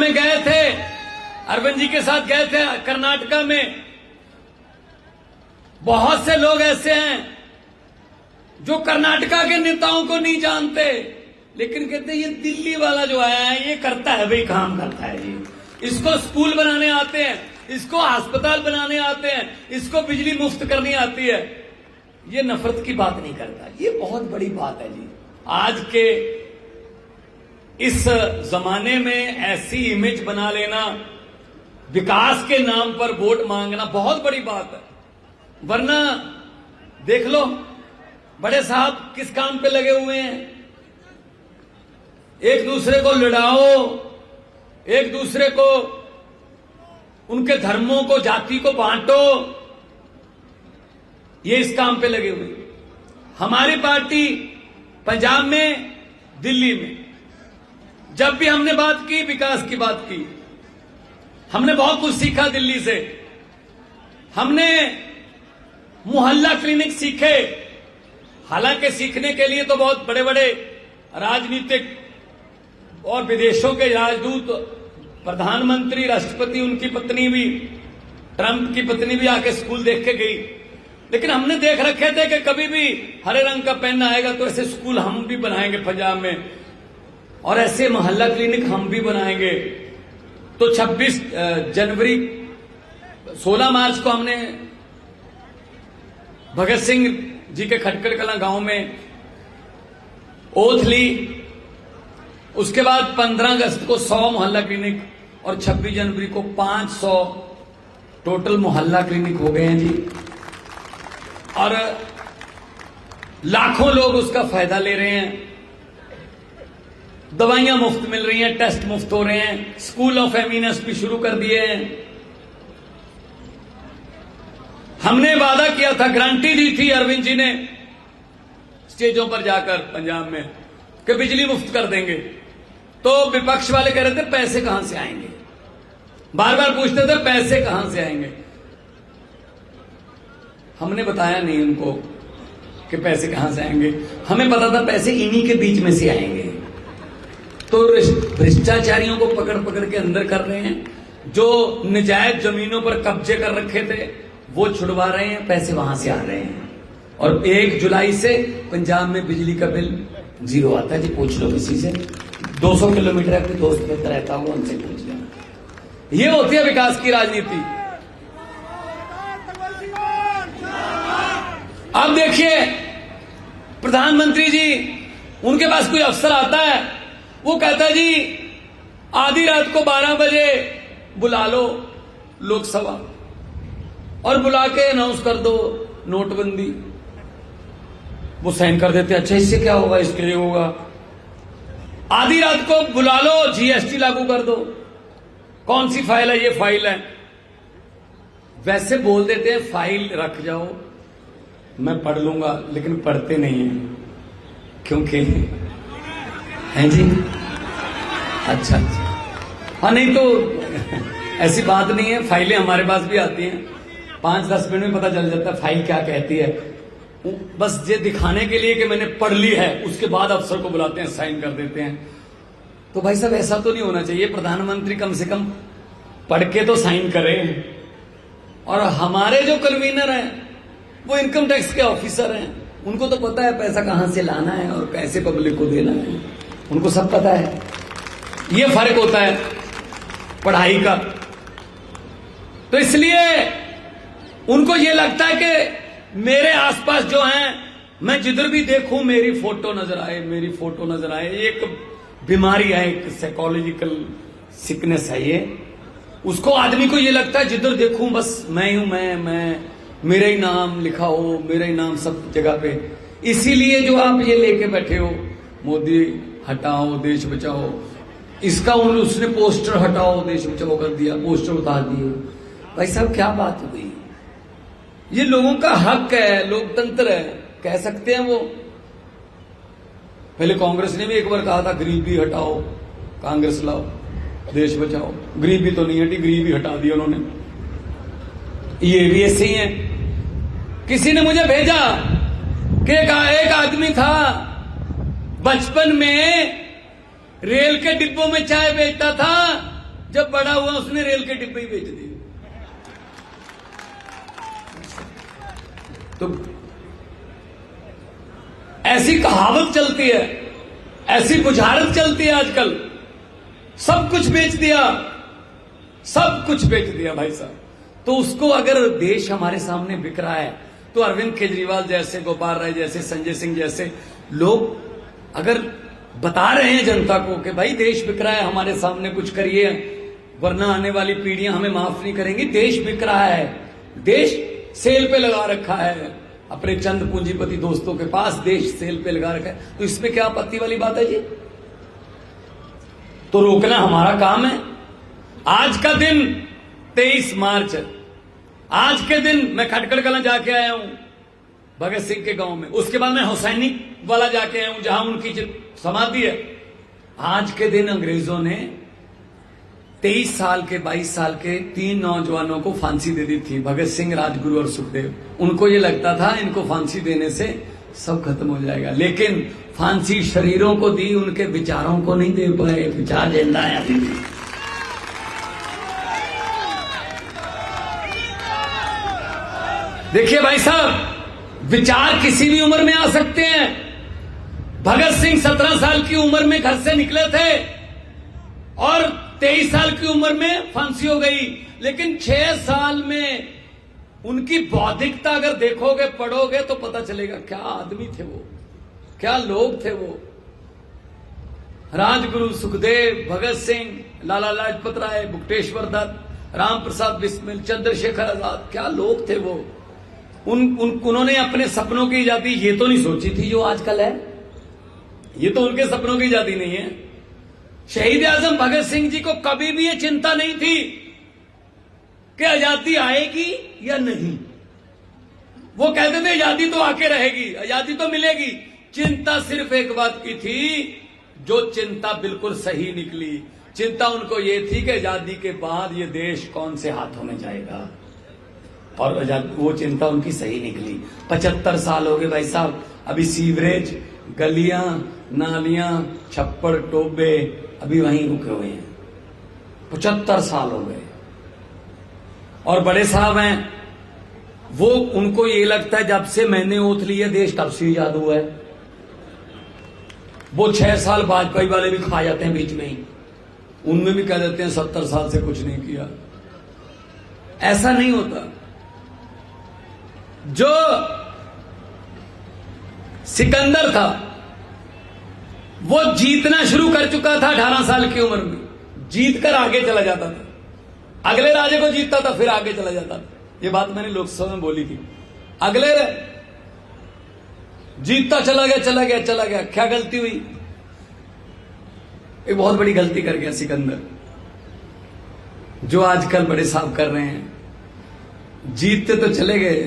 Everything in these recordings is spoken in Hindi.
में गए थे, अरविंद जी के साथ गए थे कर्नाटका में। बहुत से लोग ऐसे हैं जो कर्नाटका के नेताओं को नहीं जानते, लेकिन कहते हैं ये दिल्ली वाला जो आया है ये करता है, भाई काम करता है जी। इसको स्कूल बनाने आते हैं, इसको अस्पताल बनाने आते हैं, इसको बिजली मुफ्त करनी आती है। ये नफरत की बात नहीं करता। ये बहुत बड़ी बात है जी। आज के इस जमाने में ऐसी इमेज बना लेना, विकास के नाम पर वोट मांगना बहुत बड़ी बात है। वरना देख लो बड़े साहब किस काम पे लगे हुए हैं। एक दूसरे को लड़ाओ, एक दूसरे को, उनके धर्मों को, जाति को बांटो, ये इस काम पे लगे हुए। हमारी पार्टी पंजाब में, दिल्ली में जब भी हमने बात की, विकास की बात की, हमने बहुत कुछ सीखा दिल्ली से। हमने मोहल्ला क्लिनिक सीखे। हालांकि सीखने के लिए तो बहुत बड़े बड़े राजनीतिक और विदेशों के राजदूत, प्रधानमंत्री, राष्ट्रपति, उनकी पत्नी भी, ट्रंप की पत्नी भी आके स्कूल देख के गई। लेकिन हमने देख रखे थे कि कभी भी हरे रंग का पेन आएगा तो ऐसे स्कूल हम भी बनाएंगे पंजाब में, और ऐसे मोहल्ला क्लिनिक हम भी बनाएंगे। तो 26 जनवरी 16 मार्च को हमने भगत सिंह जी के खटकड़ कलां गांव में ओथ ली। उसके बाद 15 अगस्त को 100 मोहल्ला क्लिनिक और 26 जनवरी को 500 टोटल मोहल्ला क्लिनिक हो गए हैं जी। और लाखों लोग उसका फायदा ले रहे हैं। दवाइयां मुफ्त मिल रही हैं, टेस्ट मुफ्त हो रहे हैं, स्कूल ऑफ एमिनेंस भी शुरू कर दिए हैं। हमने वादा किया था, गारंटी दी थी अरविंद जी ने स्टेजों पर जाकर पंजाब में कि बिजली मुफ्त कर देंगे। तो विपक्ष वाले कह रहे थे पैसे कहां से आएंगे, बार बार पूछते थे पैसे कहां से आएंगे। हमने बताया नहीं उनको कि पैसे कहां से आएंगे। हमें पता था पैसे इन्हीं के बीच में से आएंगे। तो भ्रष्टाचारियों को पकड़ पकड़ के अंदर कर रहे हैं। जो नजायज जमीनों पर कब्जे कर रखे थे वो छुड़वा रहे हैं, पैसे वहां से आ रहे हैं। और 1 जुलाई से पंजाब में बिजली का बिल 0 आता है जी। पूछ लो किसी से, 200 किलोमीटर अपने दोस्त में रहता हूं, उनसे पूछ लेना। ये होती है विकास की राजनीति। अब देखिए प्रधानमंत्री जी, उनके पास कोई अफसर आता है, वो कहता है जी आधी रात को 12 बजे बुला लो लोकसभा और बुला के अनाउंस कर दो नोटबंदी। वो साइन कर देते, अच्छा इससे क्या होगा, इसके लिए होगा। आधी रात को बुला लो, जीएसटी लागू कर दो। कौन सी फाइल है, ये फाइल है। वैसे बोल देते हैं फाइल रख जाओ, मैं पढ़ लूंगा, लेकिन पढ़ते नहीं हैं। क्योंकि हैं जी, अच्छा हाँ, नहीं तो ऐसी बात नहीं है। फाइलें हमारे पास भी आती हैं, 5-10 मिनट में पता चल जाता है फाइल क्या कहती है। बस ये दिखाने के लिए कि मैंने पढ़ ली है, उसके बाद अफसर को बुलाते हैं, साइन कर देते हैं। तो भाई साहब ऐसा तो नहीं होना चाहिए। प्रधानमंत्री कम से कम पढ़ के तो साइन करें। और हमारे जो कन्वीनर हैं वो इनकम टैक्स के ऑफिसर हैं, उनको तो पता है पैसा कहां से लाना है और कैसे पब्लिक को देना है, उनको सब पता है। ये फर्क होता है पढ़ाई का। तो इसलिए उनको ये लगता है कि मेरे आसपास जो हैं, मैं जिधर भी देखूं मेरी फोटो नजर आए, मेरी फोटो नजर आए। एक बीमारी है, एक साइकोलॉजिकल सिकनेस है ये। उसको, आदमी को ये लगता है जिधर देखूं बस मैं हूं, मैं मेरा ही नाम लिखा हो, मेरा ही नाम सब जगह पे। इसीलिए जो आप ये लेके बैठे हो, मोदी हटाओ देश बचाओ, इसका उसने पोस्टर हटाओ देश बचाओ कर दिया, पोस्टर उतार दिए। भाई साहब क्या बात हो गई। ये लोगों का हक है, लोकतंत्र है, कह सकते हैं वो। पहले कांग्रेस ने भी एक बार कहा था गरीबी हटाओ, कांग्रेस लाओ, देश बचाओ। गरीबी तो नहीं हटी, गरीबी हटा दी उन्होंने। ये भी ऐसे ही है। किसी ने मुझे भेजा कि एक आदमी था बचपन में रेल के डिब्बों में चाय बेचता था, जब बड़ा हुआ उसने रेल के डिब्बे ही बेच दिए। तो ऐसी कहावत चलती है, ऐसी बुझारत चलती है आजकल। सब कुछ बेच दिया, सब कुछ बेच दिया भाई साहब। तो उसको अगर देश हमारे सामने बिक रहा है तो अरविंद केजरीवाल जैसे, गोपाल राय जैसे, संजय सिंह जैसे लोग अगर बता रहे हैं जनता को कि भाई देश बिक रहा है, हमारे सामने कुछ करिए वरना आने वाली पीढ़ियां हमें माफ नहीं करेंगी, देश बिक रहा है, देश सेल पे लगा रखा है, अपने चंद पूंजीपति दोस्तों के पास देश सेल पे लगा रखा है, तो इसमें क्या आपत्ति वाली बात है जी? तो रोकना हमारा काम है। आज का दिन 23 मार्च है। आज के दिन मैं खटकड़ कलां जाके आया हूं भगत सिंह के गांव में, उसके बाद मैं हुसैनी वाला जाके आया हूं जहां उनकी समाधि है। आज के दिन अंग्रेजों ने 23 साल के 22 साल के 3 नौजवानों को फांसी दे दी थी, भगत सिंह, राजगुरु और सुखदेव। उनको ये लगता था इनको फांसी देने से सब खत्म हो जाएगा, लेकिन फांसी शरीरों को दी, उनके विचारों को नहीं दे पाए। विचार जिंदा है अभी भी। देखिए भाई साहब, विचार किसी भी उम्र में आ सकते हैं। भगत सिंह 17 साल की उम्र में घर से निकले थे और 23 साल की उम्र में फांसी हो गई, लेकिन 6 साल में उनकी बौद्धिकता अगर देखोगे, पढ़ोगे तो पता चलेगा क्या आदमी थे वो, क्या लोग थे वो। राजगुरु, सुखदेव, भगत सिंह, लाला लाजपत राय, बुकटेश्वर दत्त, राम प्रसाद बिस्मिल, चंद्रशेखर आजाद, क्या लोग थे वो। उन्होंने अपने सपनों की आजादी ये तो नहीं सोची थी जो आजकल है, ये तो उनके सपनों की आजादी नहीं है। शहीद आजम भगत सिंह जी को कभी भी ये चिंता नहीं थी कि आजादी आएगी या नहीं। वो कहते थे आजादी तो आके रहेगी, आजादी तो मिलेगी। चिंता सिर्फ एक बात की थी, जो चिंता बिल्कुल सही निकली। चिंता उनको ये थी कि आजादी के बाद ये देश कौन से हाथों में जाएगा, और वो चिंता उनकी सही निकली। 75 साल हो गए भाई साहब, अभी सीवरेज, गलियां, नालियां, छप्पड़, टोबे अभी वहीं रुके हुए हैं। 75 साल हो गए। और बड़े साहब हैं वो, उनको ये लगता है जब से मैंने ओथ लिया देश तब से याद हुआ है। वो 6 साल वाजपेयी वाले भी खा जाते हैं बीच में ही, उनमें भी कह देते हैं 70 साल से कुछ नहीं किया। ऐसा नहीं होता। जो सिकंदर था वो जीतना शुरू कर चुका था 18 साल की उम्र में, जीत कर आगे चला जाता था, अगले राजे को जीतता था फिर आगे चला जाता था। ये बात मैंने लोकसभा में बोली थी। अगले जीतता चला गया चला गया चला गया। क्या गलती हुई? एक बहुत बड़ी गलती कर गया सिकंदर, जो आजकल बड़े साहब कर रहे हैं। जीतते तो चले गए,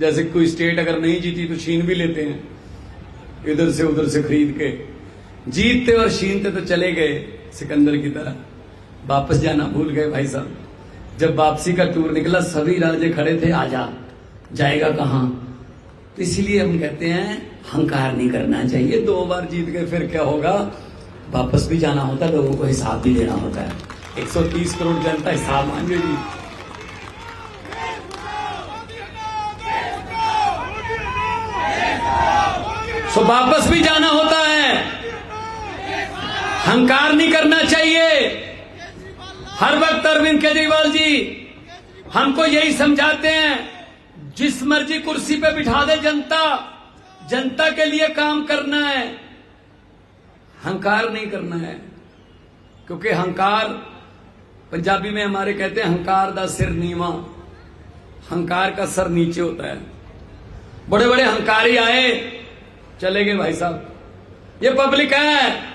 जैसे कोई स्टेट अगर नहीं जीती तो छीन भी लेते हैं, इधर से उधर से खरीद के। जीतते और छीनते तो चले गए सिकंदर की तरह, वापस जाना भूल गए भाई साहब। जब वापसी का टूर निकला सभी राजे खड़े थे, आजा, जाएगा कहां? तो इसीलिए हम कहते हैं अहंकार नहीं करना चाहिए। 2 बार जीत गए फिर क्या होगा? वापस भी जाना होता है, लोगों को हिसाब भी देना होता है। 130 करोड़ जनता हिसाब मांगेगी। तो वापस भी जाना होता है, अहंकार नहीं करना चाहिए। हर वक्त अरविंद केजरीवाल जी हमको यही समझाते हैं, जिस मर्जी कुर्सी पे बिठा दे जनता, जनता के लिए काम करना है, अहंकार नहीं करना है। क्योंकि अहंकार, पंजाबी में हमारे कहते हैं अहंकार दा सिर नीवा, अहंकार का सर नीचे होता है। बड़े बड़े अहंकारी आए चले गए भाई साहब। ये पब्लिक है,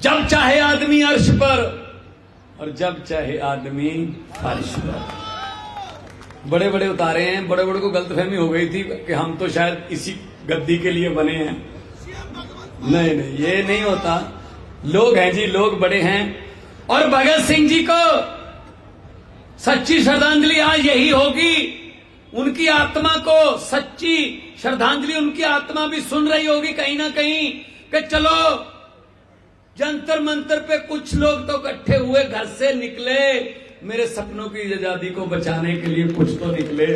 जब चाहे आदमी अर्श पर और जब चाहे आदमी फर्श पर। बड़े बड़े उतारे हैं, बड़े बड़े को गलतफहमी हो गई थी कि हम तो शायद इसी गद्दी के लिए बने हैं। नहीं नहीं, ये नहीं होता। लोग हैं जी, लोग बड़े हैं। और भगत सिंह जी को सच्ची श्रद्धांजलि आज यही होगी, उनकी आत्मा को सच्ची श्रद्धांजलि। उनकी आत्मा भी सुन रही होगी कहीं ना कहीं कि चलो जंतर मंतर पे कुछ लोग तो इकट्ठे हुए, घर से निकले, मेरे सपनों की आजादी को बचाने के लिए कुछ तो निकले।